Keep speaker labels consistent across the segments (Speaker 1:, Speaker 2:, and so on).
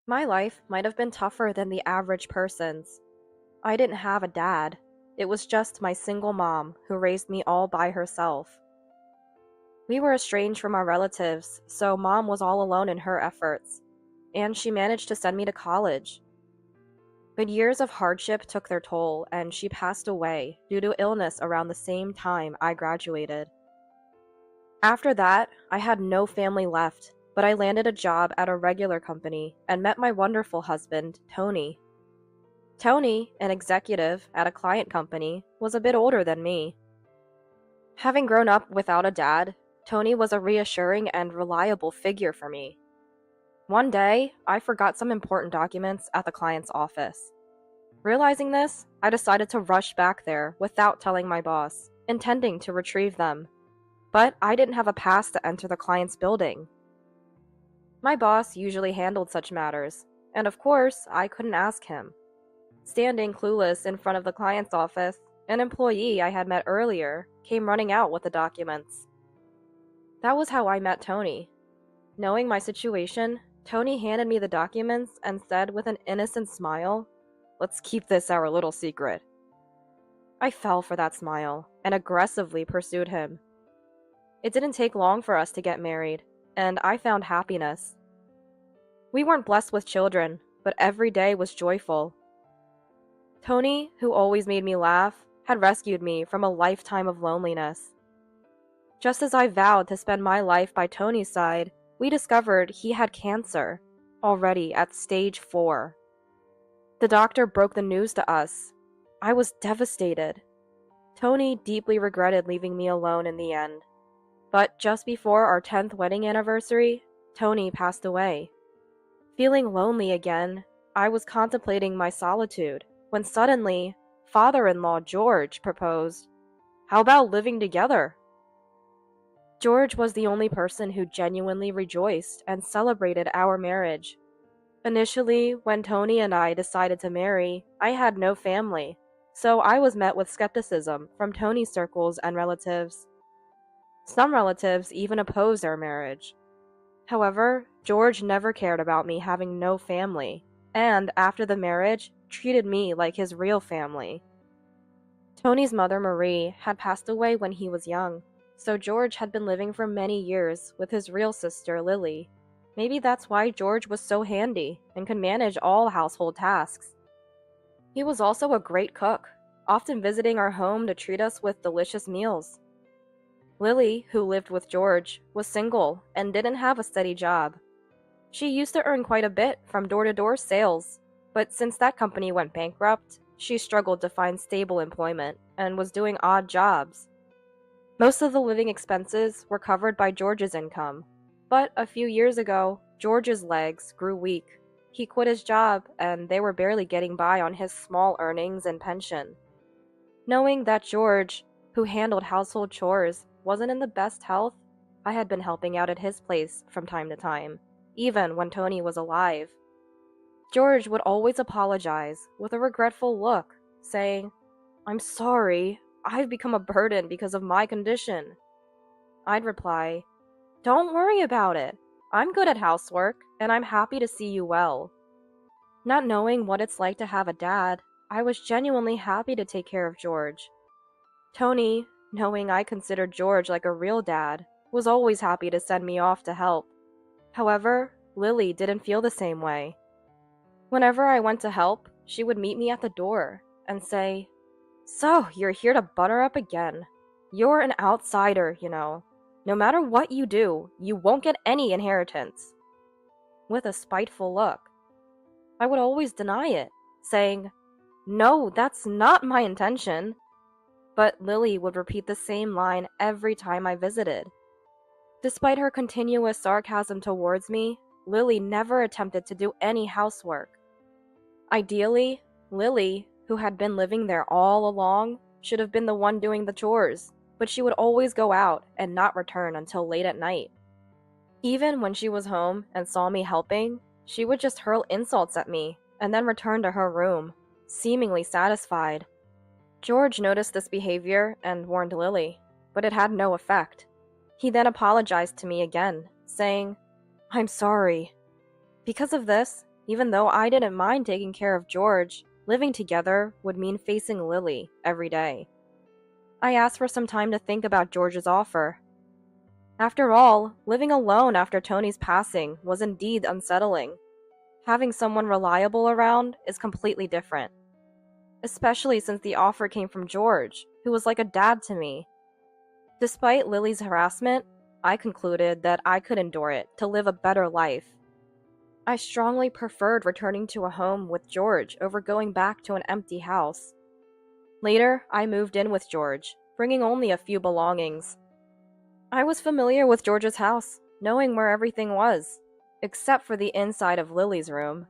Speaker 1: My life might have been tougher than the average person's. I didn't have a dad. It was just my single mom who raised me all by herself. We were estranged from our relatives, so mom was all alone in her efforts, and she managed to send me to college. But years of hardship took their toll, and she passed away due to illness around the same time I graduated. After that, I had no family left, but I landed a job at a regular company and met my wonderful husband, Tony. Tony, an executive at a client company, was a bit older than me. Having grown up without a dad, Tony was a reassuring and reliable figure for me. One day, I forgot some important documents at the client's office. Realizing this, I decided to rush back there without telling my boss, intending to retrieve them. But I didn't have a pass to enter the client's building. My boss usually handled such matters, and of course, I couldn't ask him. Standing clueless in front of the client's office, an employee I had met earlier came running out with the documents. That was how I met Tony. Knowing my situation, Tony handed me the documents and said with an innocent smile, "Let's keep this our little secret." I fell for that smile and aggressively pursued him. It didn't take long for us to get married, and I found happiness. We weren't blessed with children, but every day was joyful. Tony, who always made me laugh, had rescued me from a lifetime of loneliness. Just as I vowed to spend my life by Tony's side, we discovered he had cancer, already at stage 4. The doctor broke the news to us. I was devastated. Tony deeply regretted leaving me alone in the end. But just before our 10th wedding anniversary, Tony passed away. Feeling lonely again, I was contemplating my solitude when suddenly, father-in-law George proposed, "How about living together?" George was the only person who genuinely rejoiced and celebrated our marriage. Initially, when Tony and I decided to marry, I had no family, so I was met with skepticism from Tony's circles and relatives. Some relatives even opposed our marriage. However, George never cared about me having no family, and after the marriage, treated me like his real family. Tony's mother, Marie, had passed away when he was young, so George had been living for many years with his real sister, Lily. Maybe that's why George was so handy and could manage all household tasks. He was also a great cook, often visiting our home to treat us with delicious meals. Lily, who lived with George, was single and didn't have a steady job. She used to earn quite a bit from door-to-door sales, but since that company went bankrupt, she struggled to find stable employment and was doing odd jobs. Most of the living expenses were covered by George's income, but a few years ago, George's legs grew weak. He quit his job, and they were barely getting by on his small earnings and pension. Knowing that George, who handled household chores, wasn't in the best health, I had been helping out at his place from time to time, even when Tony was alive. George would always apologize with a regretful look, saying, "I'm sorry, I've become a burden because of my condition." I'd reply, "Don't worry about it. I'm good at housework, and I'm happy to see you well." Not knowing what it's like to have a dad, I was genuinely happy to take care of George. Tony, knowing I considered George like a real dad, was always happy to send me off to help. However, Lily didn't feel the same way. Whenever I went to help, she would meet me at the door and say, "So, you're here to butter up again. You're an outsider, you know. No matter what you do, you won't get any inheritance." With a spiteful look. I would always deny it, saying, "No, that's not my intention." But Lily would repeat the same line every time I visited. Despite her continuous sarcasm towards me, Lily never attempted to do any housework. Ideally, Lily, who had been living there all along, should have been the one doing the chores, but she would always go out and not return until late at night. Even when she was home and saw me helping, she would just hurl insults at me and then return to her room, seemingly satisfied. George noticed this behavior and warned Lily, but it had no effect. He then apologized to me again, saying, "I'm sorry." Because of this, Even though I didn't mind taking care of George, living together would mean facing Lily every day. I asked for some time to think about George's offer. After all, living alone after Tony's passing was indeed unsettling. Having someone reliable around is completely different, especially since the offer came from George, who was like a dad to me. Despite Lily's harassment, I concluded that I could endure it to live a better life. I strongly preferred returning to a home with George over going back to an empty house. Later, I moved in with George, bringing only a few belongings. I was familiar with George's house, knowing where everything was, except for the inside of Lily's room.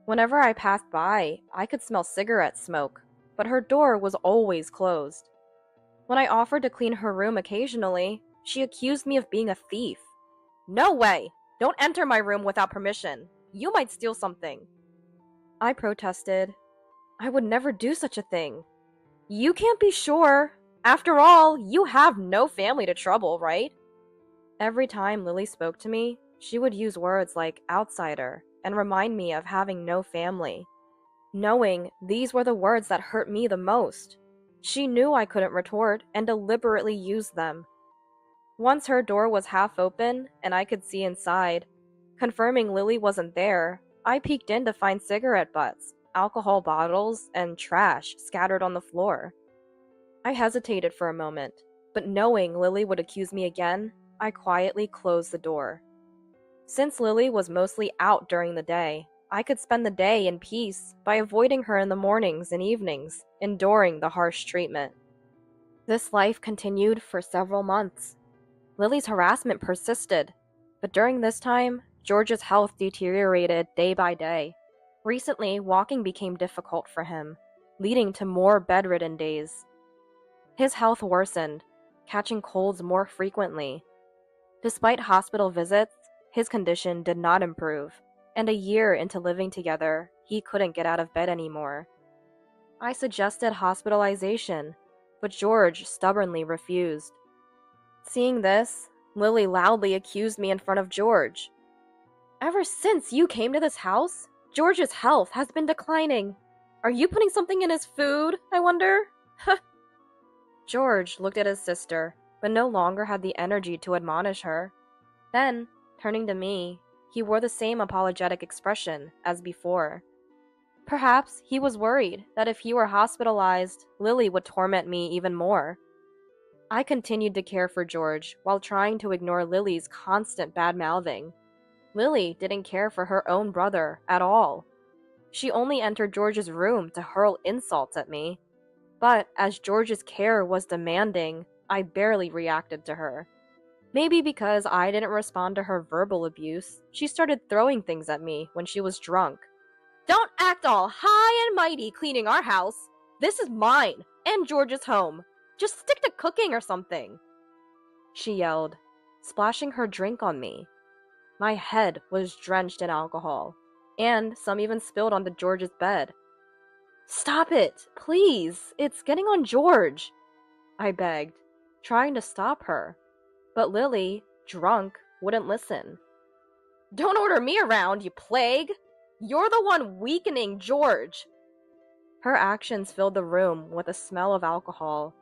Speaker 1: Whenever I passed by, I could smell cigarette smoke, but her door was always closed. When I offered to clean her room occasionally, she accused me of being a thief. "No way! Don't enter my room without permission. You might steal something." I protested. "I would never do such a thing." "You can't be sure. After all, you have no family to trouble, right?" Every time Lily spoke to me, she would use words like outsider and remind me of having no family. Knowing these were the words that hurt me the most, she knew I couldn't retort and deliberately used them. Once her door was half open and I could see inside, confirming Lily wasn't there, I peeked in to find cigarette butts, alcohol bottles, and trash scattered on the floor. I hesitated for a moment, but knowing Lily would accuse me again, I quietly closed the door. Since Lily was mostly out during the day, I could spend the day in peace by avoiding her in the mornings and evenings, enduring the harsh treatment. This life continued for several months. Lily's harassment persisted, but during this time, George's health deteriorated day by day. Recently, walking became difficult for him, leading to more bedridden days. His health worsened, catching colds more frequently. Despite hospital visits, his condition did not improve, and a year into living together, he couldn't get out of bed anymore. I suggested hospitalization, but George stubbornly refused. Seeing this, Lily loudly accused me in front of George. "Ever since you came to this house, George's health has been declining. Are you putting something in his food, I wonder?" George looked at his sister, but no longer had the energy to admonish her. Then, turning to me, he wore the same apologetic expression as before. Perhaps he was worried that if he were hospitalized, Lily would torment me even more. I continued to care for George while trying to ignore Lily's constant bad-mouthing. Lily didn't care for her own brother at all. She only entered George's room to hurl insults at me. But as George's care was demanding, I barely reacted to her. Maybe because I didn't respond to her verbal abuse, she started throwing things at me when she was drunk. "Don't act all high and mighty cleaning our house. This is mine, and George's home. Just stick to cooking or something," she yelled, splashing her drink on me. My head was drenched in alcohol, and some even spilled onto George's bed. "Stop it, please. It's getting on George," I begged, trying to stop her. But Lily, drunk, wouldn't listen. "Don't order me around, you plague! You're the one weakening George!" Her actions filled the room with a smell of alcohol.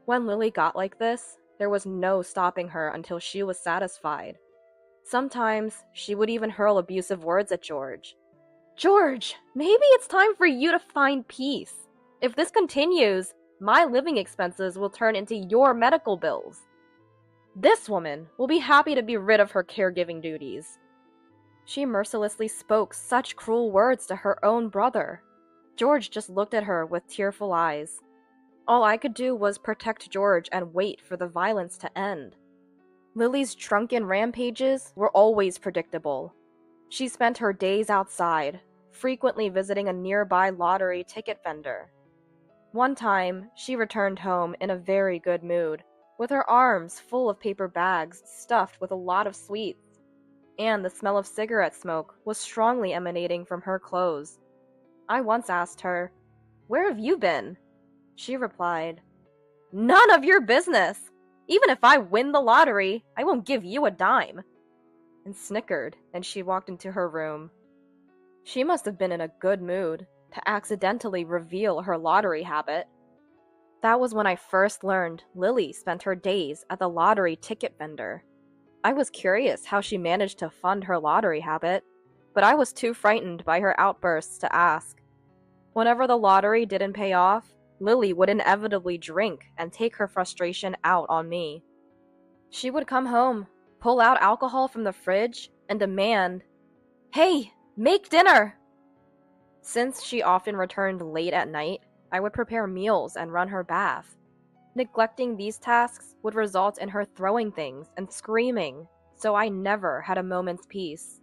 Speaker 1: When Lily got like this, there was no stopping her until she was satisfied. Sometimes, she would even hurl abusive words at George. "George, maybe it's time for you to find peace. If this continues, my living expenses will turn into your medical bills. This woman will be happy to be rid of her caregiving duties." She mercilessly spoke such cruel words to her own brother. George just looked at her with tearful eyes. All I could do was protect George and wait for the violence to end. Lily's drunken rampages were always predictable. She spent her days outside, frequently visiting a nearby lottery ticket vendor. One time, she returned home in a very good mood, with her arms full of paper bags stuffed with a lot of sweets, and the smell of cigarette smoke was strongly emanating from her clothes. I once asked her, "Where have you been?" She replied, "None of your business! Even if I win the lottery, I won't give you a dime," and snickered, and she walked into her room. She must have been in a good mood to accidentally reveal her lottery habit. That was when I first learned Lily spent her days at the lottery ticket vendor. I was curious how she managed to fund her lottery habit, but I was too frightened by her outbursts to ask. Whenever the lottery didn't pay off, Lily would inevitably drink and take her frustration out on me. She would come home, pull out alcohol from the fridge, and demand, "Hey, make dinner!" Since she often returned late at night, I would prepare meals and run her bath. Neglecting these tasks would result in her throwing things and screaming, so I never had a moment's peace.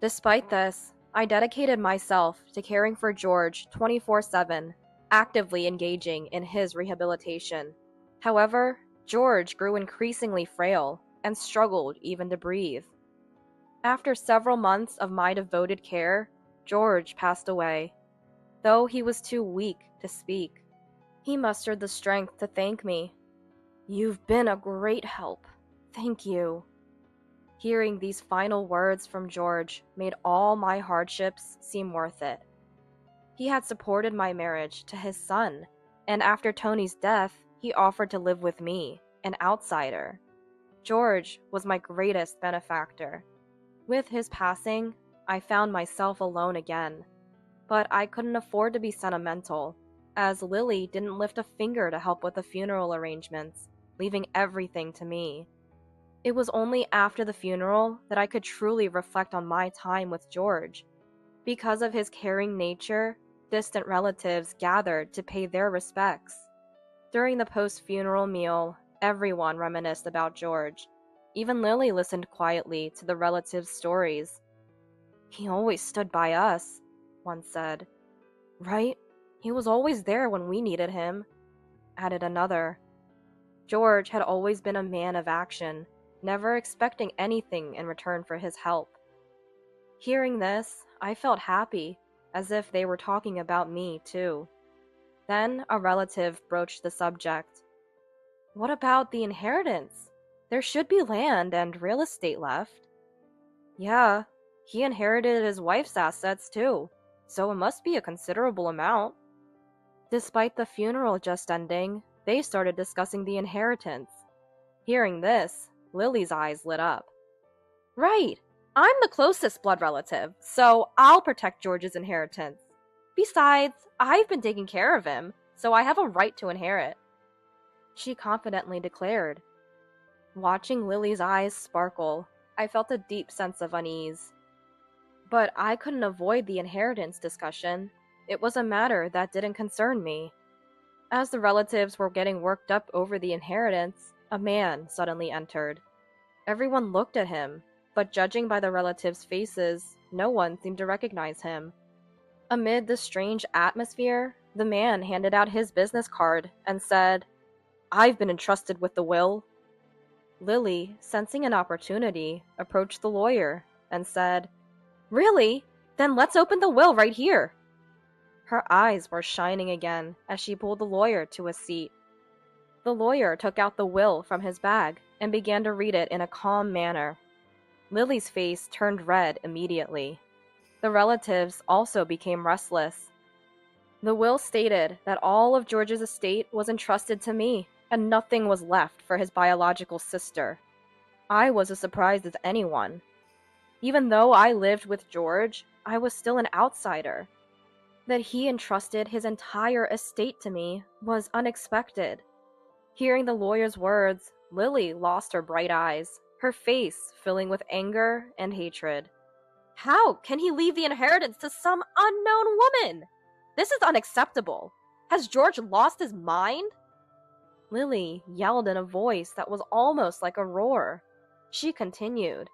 Speaker 1: Despite this, I dedicated myself to caring for George 24/7, actively engaging in his rehabilitation. However, George grew increasingly frail and struggled even to breathe. After several months of my devoted care, George passed away, though he was too weak to speak. He mustered the strength to thank me. "You've been a great help. Thank you." Hearing these final words from George made all my hardships seem worth it. He had supported my marriage to his son, and after Tony's death, he offered to live with me, an outsider. George was my greatest benefactor. With his passing, I found myself alone again. But I couldn't afford to be sentimental, as Lily didn't lift a finger to help with the funeral arrangements, leaving everything to me. It was only after the funeral that I could truly reflect on my time with George. Because of his caring nature, distant relatives gathered to pay their respects. During the post-funeral meal, everyone reminisced about George. Even Lily listened quietly to the relatives' stories. "He always stood by us," one said. "Right? He was always there when we needed him," added another. George had always been a man of action, never expecting anything in return for his help. Hearing this, I felt happy, as if they were talking about me too. Then a relative broached the subject. "What about the inheritance? There should be land and real estate left." "Yeah, he inherited his wife's assets too, so it must be a considerable amount." Despite the funeral just ending, they started discussing the inheritance. Hearing this, Lily's eyes lit up. "Right! I'm the closest blood relative, so I'll protect George's inheritance. Besides, I've been taking care of him, so I have a right to inherit," she confidently declared. Watching Lily's eyes sparkle, I felt a deep sense of unease. But I couldn't avoid the inheritance discussion. It was a matter that didn't concern me. As the relatives were getting worked up over the inheritance, a man suddenly entered. Everyone looked at him, but judging by the relatives' faces, no one seemed to recognize him. Amid the strange atmosphere, the man handed out his business card and said, "I've been entrusted with the will." Lily, sensing an opportunity, approached the lawyer and said, "Really? Then let's open the will right here." Her eyes were shining again as she pulled the lawyer to a seat. The lawyer took out the will from his bag and began to read it in a calm manner. Lily's face turned red immediately. The relatives also became restless. The will stated that all of George's estate was entrusted to me, and nothing was left for his biological sister. I was as surprised as anyone. Even though I lived with George, I was still an outsider. That he entrusted his entire estate to me was unexpected. Hearing the lawyer's words, Lily lost her bright eyes, her face filling with anger and hatred. "How can he leave the inheritance to some unknown woman? This is unacceptable. Has George lost his mind?" Lily yelled in a voice that was almost like a roar. She continued,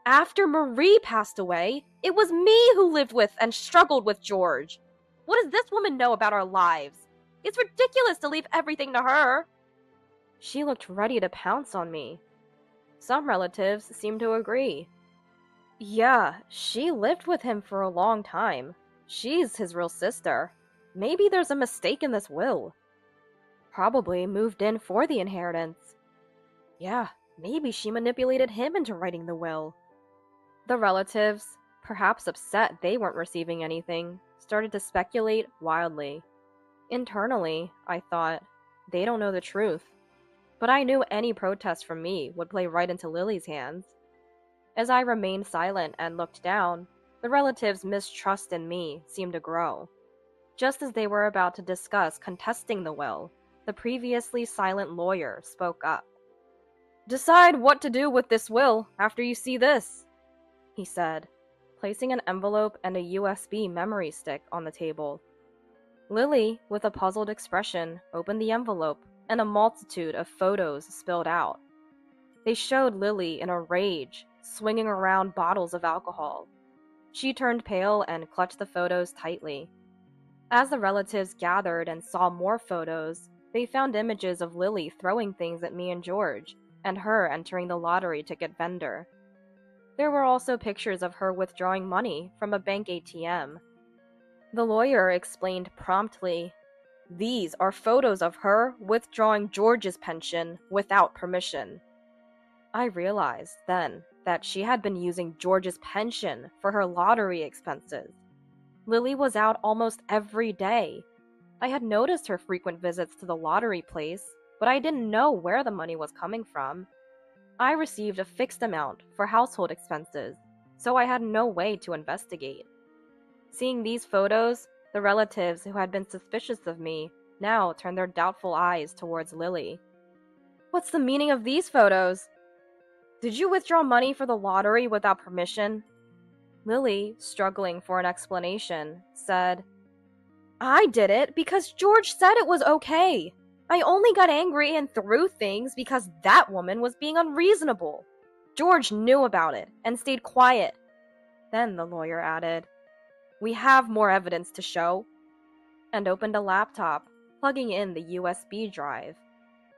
Speaker 1: "After Marie passed away, it was me who lived with and struggled with George. What does this woman know about our lives? It's ridiculous to leave everything to her." She looked ready to pounce on me. Some relatives seemed to agree. "Yeah, she lived with him for a long time. She's his real sister. Maybe there's a mistake in this will. Probably moved in for the inheritance. Yeah, maybe she manipulated him into writing the will." The relatives, perhaps upset they weren't receiving anything, started to speculate wildly. Internally, I thought, they don't know the truth. But I knew any protest from me would play right into Lily's hands. As I remained silent and looked down, the relatives' mistrust in me seemed to grow. Just as they were about to discuss contesting the will, the previously silent lawyer spoke up. "Decide what to do with this will after you see this," he said, placing an envelope and a USB memory stick on the table. Lily, with a puzzled expression, opened the envelope, and a multitude of photos spilled out. They showed Lily in a rage, swinging around bottles of alcohol. She turned pale and clutched the photos tightly. As the relatives gathered and saw more photos, they found images of Lily throwing things at me and George, and her entering the lottery ticket vendor. There were also pictures of her withdrawing money from a bank ATM. The lawyer explained promptly, "These are photos of her withdrawing George's pension without permission." I realized then that she had been using George's pension for her lottery expenses. Lily was out almost every day. I had noticed her frequent visits to the lottery place, but I didn't know where the money was coming from. I received a fixed amount for household expenses, so I had no way to investigate. Seeing these photos, the relatives who had been suspicious of me now turned their doubtful eyes towards Lily. "What's the meaning of these photos? Did you withdraw money for the lottery without permission?" Lily, struggling for an explanation, said, "I did it because George said it was okay. I only got angry and threw things because that woman was being unreasonable. George knew about it and stayed quiet." Then the lawyer added, "We have more evidence to show," and opened a laptop, plugging in the USB drive.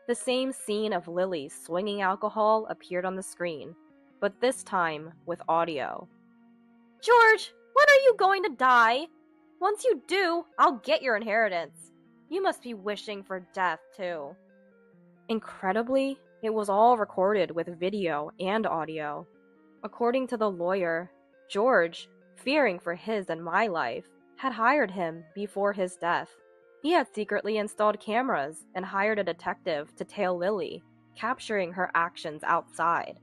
Speaker 1: The same scene of Lily swinging alcohol appeared on the screen, but this time with audio. "George, when are you going to die? Once you do, I'll get your inheritance. You must be wishing for death, too." Incredibly, it was all recorded with video and audio. According to the lawyer, George, fearing for his and my life, had hired him before his death. He had secretly installed cameras and hired a detective to tail Lily, capturing her actions outside.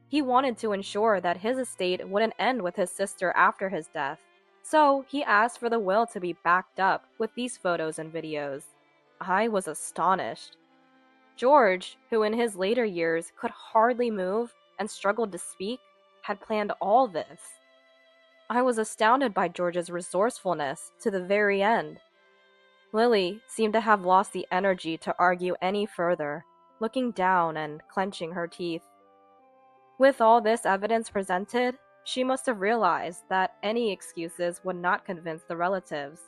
Speaker 1: He wanted to ensure that his estate wouldn't end with his sister after his death, so he asked for the will to be backed up with these photos and videos. I was astonished. George, who in his later years could hardly move and struggled to speak, had planned all this. I was astounded by George's resourcefulness to the very end. Lily seemed to have lost the energy to argue any further, looking down and clenching her teeth. With all this evidence presented, she must have realized that any excuses would not convince the relatives.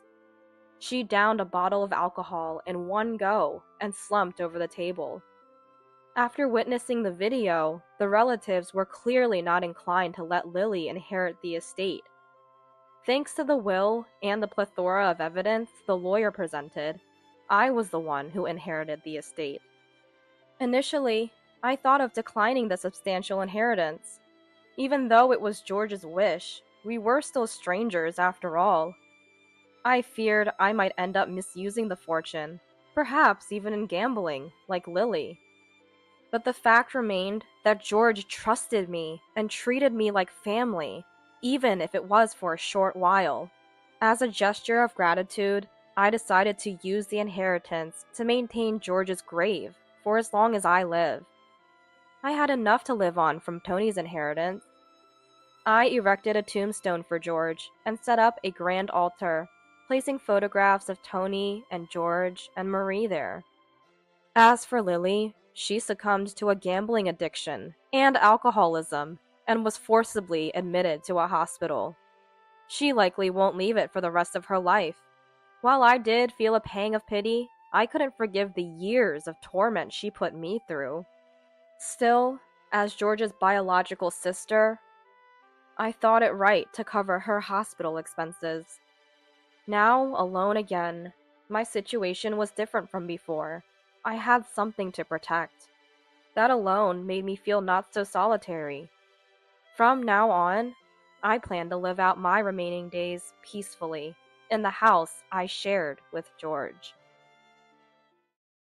Speaker 1: She downed a bottle of alcohol in one go and slumped over the table. After witnessing the video, the relatives were clearly not inclined to let Lily inherit the estate. Thanks to the will and the plethora of evidence the lawyer presented, I was the one who inherited the estate. Initially, I thought of declining the substantial inheritance. Even though it was George's wish, we were still strangers after all. I feared I might end up misusing the fortune, perhaps even in gambling, like Lily. But the fact remained that George trusted me and treated me like family, even if it was for a short while. As a gesture of gratitude, I decided to use the inheritance to maintain George's grave for as long as I lived. I had enough to live on from Tony's inheritance. I erected a tombstone for George and set up a grand altar, placing photographs of Tony and George and Marie there. As for Lily, she succumbed to a gambling addiction and alcoholism and was forcibly admitted to a hospital. She likely won't leave it for the rest of her life. While I did feel a pang of pity, I couldn't forgive the years of torment she put me through. Still, as George's biological sister, I thought it right to cover her hospital expenses. Now, alone again, my situation was different from before. I had something to protect. That alone made me feel not so solitary. From now on, I planned to live out my remaining days peacefully in the house I shared with George.